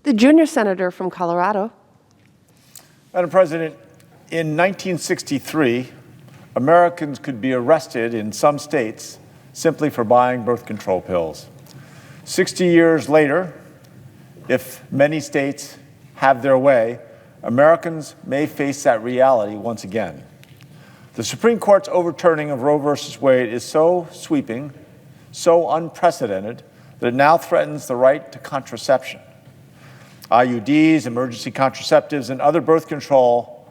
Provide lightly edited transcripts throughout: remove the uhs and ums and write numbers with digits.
The junior senator from Colorado. Madam President, in 1963, Americans could be arrested in some states simply for buying birth control pills. 60 years later, if many states have their way, Americans may face that reality once again. The Supreme Court's overturning of Roe v. Wade is so sweeping, so unprecedented, that it now threatens the right to contraception. IUDs, emergency contraceptives, and other birth control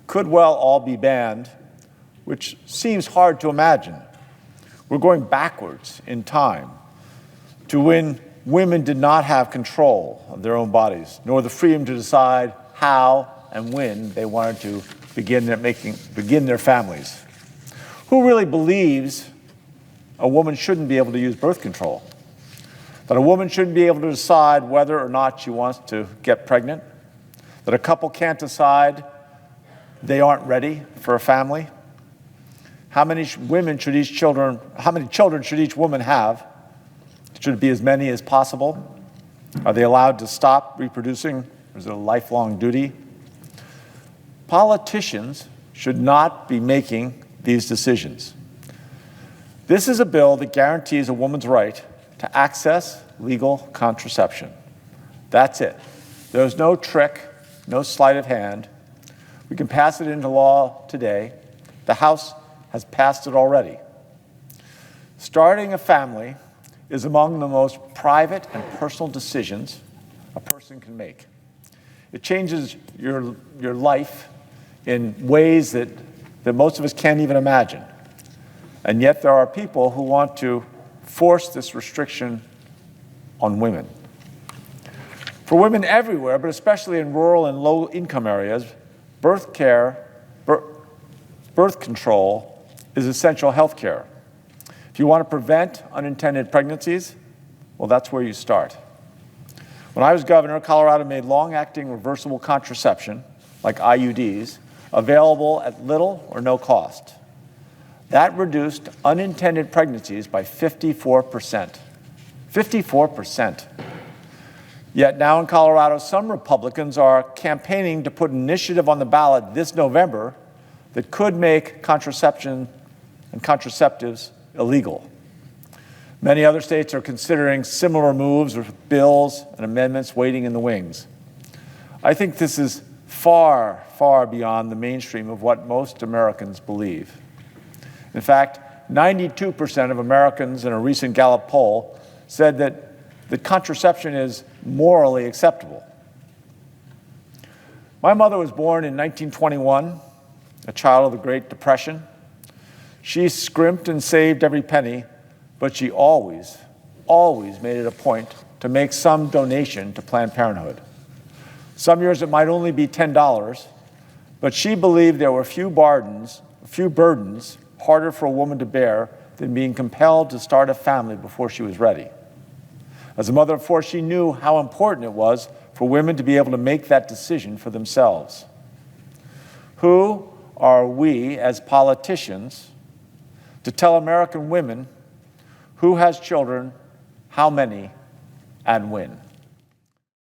could well all be banned, which seems hard to imagine. We're going backwards in time to when women did not have control of their own bodies, nor the freedom to decide how and when they wanted to begin their families. Who really believes a woman shouldn't be able to use birth control? That a woman shouldn't be able to decide whether or not she wants to get pregnant? That a couple can't decide they aren't ready for a family? How many children should each woman have? Should it be as many as possible? Are they allowed to stop reproducing? Or is it a lifelong duty? Politicians should not be making these decisions. This is a bill that guarantees a woman's right to access legal contraception. That's it. There's no trick, no sleight of hand. We can pass it into law today. The House has passed it already. Starting a family is among the most private and personal decisions a person can make. It changes your life in ways that most of us can't even imagine. And yet there are people who want to force this restriction on women. For women everywhere, but especially in rural and low-income areas, birth control is essential health care. If you want to prevent unintended pregnancies, well, that's where you start. When I was governor, Colorado made long-acting reversible contraception, like IUDs, available at little or no cost. That reduced unintended pregnancies by 54%. 54%. Yet now in Colorado, some Republicans are campaigning to put an initiative on the ballot this November that could make contraception and contraceptives illegal. Many other states are considering similar moves with bills and amendments waiting in the wings. I think this is far, far beyond the mainstream of what most Americans believe. In fact, 92% of Americans in a recent Gallup poll said that contraception is morally acceptable. My mother was born in 1921, a child of the Great Depression. She scrimped and saved every penny, but she always made it a point to make some donation to Planned Parenthood. Some years it might only be $10, but she believed there were few burdens harder for a woman to bear than being compelled to start a family before she was ready. As a mother of four, she knew how important it was for women to be able to make that decision for themselves. Who are we as politicians to tell American women who has children, how many, and when?